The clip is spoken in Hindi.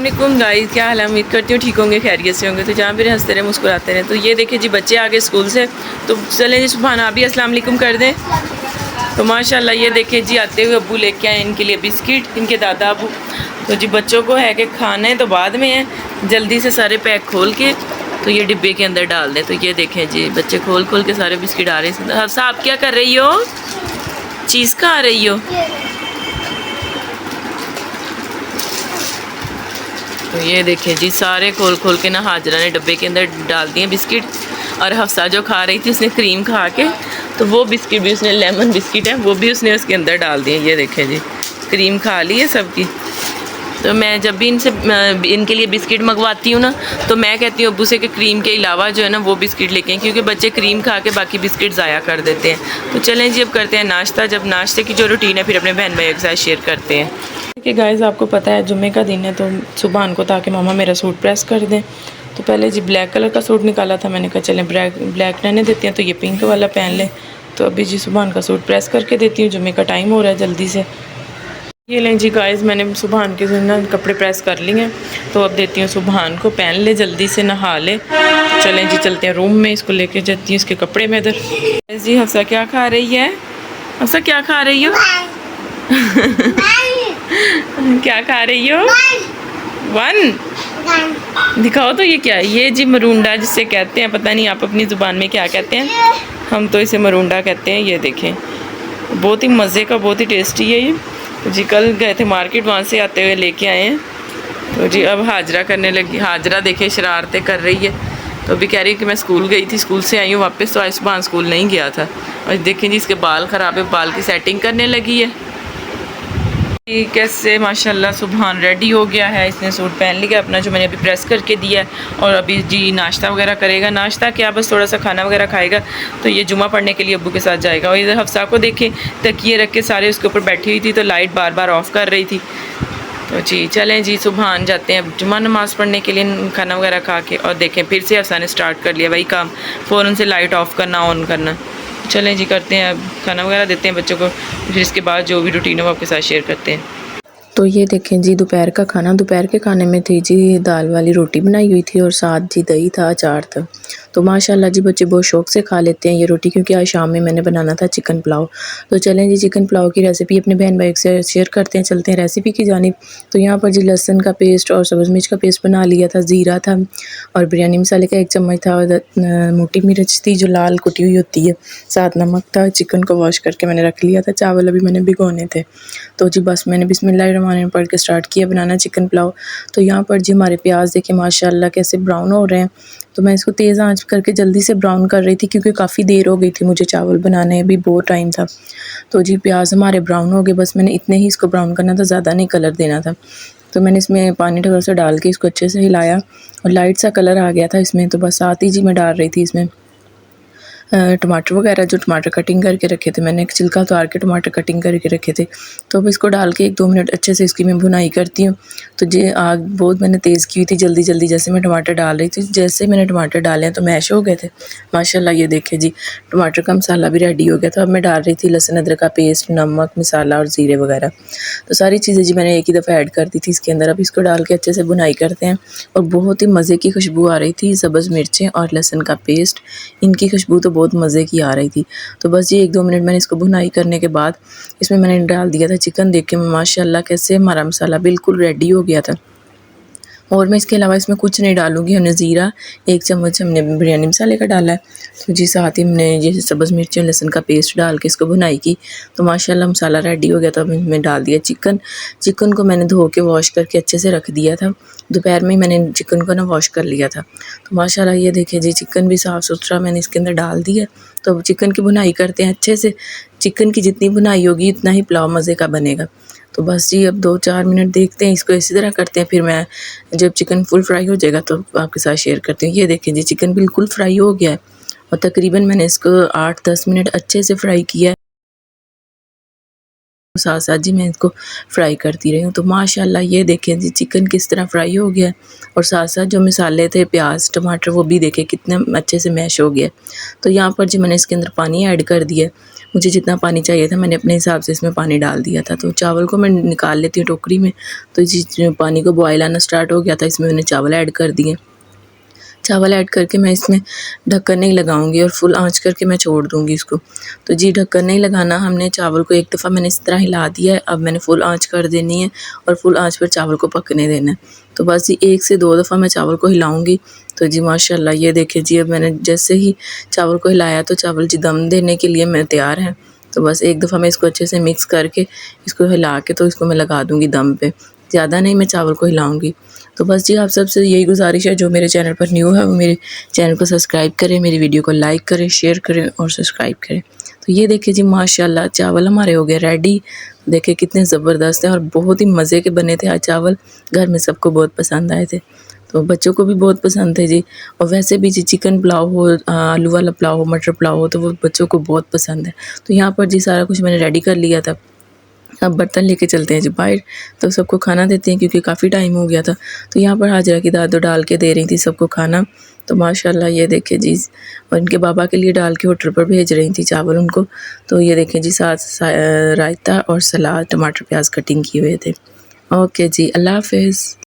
वालेकुम गाइस, क्या हाल है? उम्मीद करती हूँ ठीक होंगे, खैरियत से होंगे। तो जहाँ भी हंसते रहे, मुस्कुराते रहे। तो ये देखिए जी, बच्चे आ गए स्कूल से। तो चलें जी, सुबहान आप भी अस्सलाम वालेकुम कर दें। तो माशाल्लाह ये देखिए जी, आते हुए अब्बू लेके आए इनके लिए बिस्किट, इनके दादा अबू। तो जी बच्चों को है कि खाने तो बाद में है, जल्दी से सारे पैक खोल के तो ये डिब्बे के अंदर डाल दें। तो ये देखें जी, बच्चे खोल खोल के सारे बिस्किट आ रहे हैं। हफ्सा आप क्या कर रही हो? चीज़ का आ रही हो? तो ये देखिए जी, सारे खोल खोल के ना हाजरा ने डब्बे के अंदर डाल दिए बिस्किट। और हफ्सा जो खा रही थी, उसने क्रीम खा के तो वो बिस्किट भी उसने, लेमन बिस्किट है वो भी उसने उसके अंदर डाल दिए। ये देखें जी, क्रीम खा ली है सबकी। तो मैं जब भी इनसे इनके लिए बिस्किट मंगवाती हूँ ना, तो मैं कहती हूँ अब्बू से कि क्रीम के अलावा जो है ना वो बिस्किट लेके, क्योंकि बच्चे क्रीम खा के बाकी बिस्किट ज़ाया कर देते हैं। तो चलें जी, अब करते हैं नाश्ता। जब नाश्ते की जो रूटीन है फिर अपने बहन भाइयों के साथ शेयर करते हैं। देखिए गाइस, आपको पता है जुम्मे का दिन है, तो सुबह को ताकि मामा मेरा सूट प्रेस कर दें। तो पहले जी ब्लैक कलर का सूट निकाला था, मैंने कहा चलें ब्लैक रहने देते हैं, तो ये पिंक वाला पहन लें। तो अभी जी सुबह का सूट प्रेस करके देती हूँ, जुम्मे का टाइम हो रहा है जल्दी से। ये लें जी गाइस, मैंने सुबहान के ना कपड़े प्रेस कर लिए हैं। तो अब देती हूँ सुबहान को, पहन ले जल्दी से, नहा ले। तो चलें जी, चलते हैं रूम में, इसको लेके जाती हूँ इसके कपड़े में इधर। जी हफ्सा क्या खा रही है? हफ्सा क्या खा रही हो? क्या खा रही हो? वन दिखाओ तो, ये क्या है? ये जी मरूंडा जिसे कहते हैं, पता नहीं आप अपनी ज़ुबान में क्या कहते हैं, हम तो इसे मरूंडा कहते हैं। ये देखें, बहुत ही मज़े का, बहुत ही टेस्टी है ये। तो जी कल गए थे मार्केट, वहाँ से आते हुए लेके आए हैं। तो जी अब हाजरा करने लगी। हाजरा देखे शरारतें कर रही है। तो अभी कह रही है कि मैं स्कूल गई थी, स्कूल से आई हूँ वापस, तो आज सुबह स्कूल नहीं गया था। और देखें जी, इसके बाल ख़राब है, बाल की सेटिंग करने लगी है। कैसे माशाल्लाह सुबहान रेडी हो गया है, इसने सूट पहन लिया अपना जो मैंने अभी प्रेस करके दिया है। और अभी जी नाश्ता वगैरह करेगा। नाश्ता क्या, बस थोड़ा सा खाना वगैरह खाएगा। तो ये जुमा पढ़ने के लिए अब्बू के साथ जाएगा। और इधर हफ्सा को देखें, तकिए रख के सारे उसके ऊपर बैठी हुई थी, तो लाइट बार बार ऑफ़ कर रही थी। तो जी चलें जी, सुबहान जाते हैं जुमा नमाज़ पढ़ने के लिए, खाना वगैरह खा के। और देखें फिर से हफ्सा ने स्टार्ट कर लिया वही काम, फ़ौरन से लाइट ऑफ़ करना, ऑन करना। चलें जी, करते हैं, अब खाना वगैरह देते हैं बच्चों को, फिर इसके बाद जो भी रूटीन है वो आपके साथ शेयर करते हैं। तो ये देखें जी, दोपहर का खाना, दोपहर के खाने में थी जी दाल वाली रोटी बनाई हुई थी और साथ जी दही था, अचार था। तो माशाल्लाह जी बच्चे बहुत शौक़ से खा लेते हैं ये रोटी, क्योंकि आज शाम में मैंने बनाना था चिकन पुलाव। तो चलें जी, चिकन पुलाव की रेसिपी अपने बहन भाई से शेयर करते हैं, चलते हैं रेसिपी की जानिब। तो यहाँ पर जी लहसुन का पेस्ट और सब्ज़ मिर्च का पेस्ट बना लिया था, ज़ीरा था और बिरयानी मसाले का 1 चम्मच था, और मोटी मिर्च थी जो लाल कुटी हुई होती है, साथ नमक था। चिकन को वॉश करके मैंने रख लिया था, चावल अभी मैंने भिगोने थे। तो जी बस मैंने बिस्मिल्लाहिर्रहमानिर्रहीम पढ़ के स्टार्ट किया बनाना चिकन पुलाव। तो यहाँ पर जी हमारे प्याज देखिए माशाल्लाह कैसे ब्राउन हो रहे हैं। तो मैं इसको तेज़ आंच करके जल्दी से ब्राउन कर रही थी, क्योंकि काफ़ी देर हो गई थी मुझे चावल बनाने, भी बहुत टाइम था। तो जी प्याज हमारे ब्राउन हो गए, बस मैंने इतने ही इसको ब्राउन करना था, ज़्यादा नहीं कलर देना था। तो मैंने इसमें पानी थोड़ा सा डाल के इसको अच्छे से हिलाया और लाइट सा कलर आ गया था इसमें। तो बस साथ ही जी मैं डाल रही थी इसमें टमाटर वगैरह, जो टमाटर कटिंग करके रखे थे मैंने, एक छिलका उतार के टमाटर कटिंग करके रखे थे। तो अब इसको डाल के 1-2 मिनट अच्छे से इसकी मैं भुनाई करती हूँ। तो जी आग बहुत मैंने तेज़ की हुई थी, जल्दी जल्दी जैसे मैं टमाटर डाल रही थी, जैसे मैंने टमाटर डाले हैं तो मैश हो गए थे माशाल्लाह। ये देखे जी, टमाटर का मसाला भी रेडी हो गया था। अब मैं डाल रही थी लहसुन अदरक का पेस्ट, नमक, मसाला और ज़ीरे वगैरह। तो सारी चीज़ें जी मैंने एक ही दफ़ा ऐड कर दी थी इसके अंदर। अब इसको डाल के अच्छे से भुनाई करते हैं। और बहुत ही मज़े की खुशबू आ रही थी, सब्ज़ मिर्चें और लहसुन का पेस्ट, इनकी खुशबू तो बहुत मज़े की आ रही थी। तो बस ये 1-2 मिनट मैंने इसको भुनाई करने के बाद इसमें मैंने डाल दिया था चिकन। देख के माशाल्लाह कैसे हमारा मसाला बिल्कुल रेडी हो गया था। और मैं इसके अलावा इसमें कुछ नहीं डालूँगी। हमने ज़ीरा 1 चम्मच हमने बिरयानी मसाले का डाला है। तो जी साथ ही हमने ये सब्ज़ मिर्ची लहसुन का पेस्ट डाल के इसको भुनाई की। तो माशाल्लाह मसाला रेडी हो गया था। अब इसमें डाल दिया चिकन। चिकन को मैंने धो के वॉश करके अच्छे से रख दिया था। दोपहर में ही मैंने चिकन को ना वॉश कर लिया था। तो माशाल्लाह ये देखिए जी, चिकन भी साफ़ सुथरा मैंने इसके अंदर डाल दिया। तो अब चिकन की भुनाई करते हैं अच्छे से। चिकन की जितनी भुनाई होगी उतना ही पुलाव मज़े का बनेगा। तो बस जी अब 2-4 मिनट देखते हैं, इसको इसी तरह करते हैं। फिर मैं जब चिकन फुल फ्राई हो जाएगा तो आपके साथ शेयर करती हूँ। ये देखिए जी, चिकन बिल्कुल फ्राई हो गया है और तकरीबन मैंने इसको 8-10 मिनट अच्छे से फ्राई किया है। साथ साथ जी मैं इसको फ्राई करती रही हूँ। तो माशाल्लाह ये देखें जी चिकन किस तरह फ्राई हो गया है और साथ साथ जो मसाले थे प्याज टमाटर वो भी देखें कितने अच्छे से मैश हो गया। तो यहाँ पर जी मैंने इसके अंदर पानी ऐड कर दिया। मुझे जितना पानी चाहिए था मैंने अपने हिसाब से इसमें पानी डाल दिया था। तो चावल को मैं निकाल लेती हूँ टोकरी में। तो जी पानी को बॉयल आना स्टार्ट हो गया था, इसमें मैंने चावल ऐड कर दिए। चावल ऐड करके मैं इसमें ढक्कन नहीं लगाऊंगी और फुल आंच करके मैं छोड़ दूंगी इसको। तो जी ढक्कन नहीं लगाना, हमने चावल को एक दफ़ा मैंने इस तरह हिला दिया है, अब मैंने फुल आंच कर देनी है और फुल आंच पर चावल को पकने देना है। तो बस जी 1 से 2 दफ़ा मैं चावल को हिलाऊंगी। तो जी माशाल्लाह ये देखिए जी अब मैंने जैसे ही चावल को हिलाया तो चावल जी दम देने के लिए मैं तैयार है। तो बस एक दफ़ा मैं इसको अच्छे से मिक्स करके इसको हिला के तो इसको मैं लगा दूंगी दम पे। ज़्यादा नहीं मैं चावल को हिलाऊंगी। तो बस जी आप सबसे यही गुजारिश है, जो मेरे चैनल पर न्यू है वो मेरे चैनल को सब्सक्राइब करें, मेरी वीडियो को लाइक करें, शेयर करें और सब्सक्राइब करें। तो ये देखिए जी माशाल्लाह चावल हमारे हो गए रेडी। देखिए कितने ज़बरदस्त हैं और बहुत ही मज़े के बने थे आज चावल। घर में सबको बहुत पसंद आए थे, तो बच्चों को भी बहुत पसंद थे जी। और वैसे भी जी चिकन पुलाव हो, आलू वाला पुलाव हो, मटर पुलाव हो, तो वो बच्चों को बहुत पसंद है। तो यहाँ पर जी सारा कुछ मैंने रेडी कर लिया था। अब बर्तन लेके चलते हैं जी बाहर, तो सबको खाना देते हैं क्योंकि काफ़ी टाइम हो गया था। तो यहाँ पर हाजरा की दादो डाल के दे रही थी सबको खाना। तो माशाल्लाह ये देखें जी, और इनके बाबा के लिए डाल के होटल पर भेज रही थी चावल उनको। तो ये देखें जी साथ रायता और सलाद टमाटर प्याज कटिंग किए हुए थे। ओके जी, अल्लाह हाफिज़।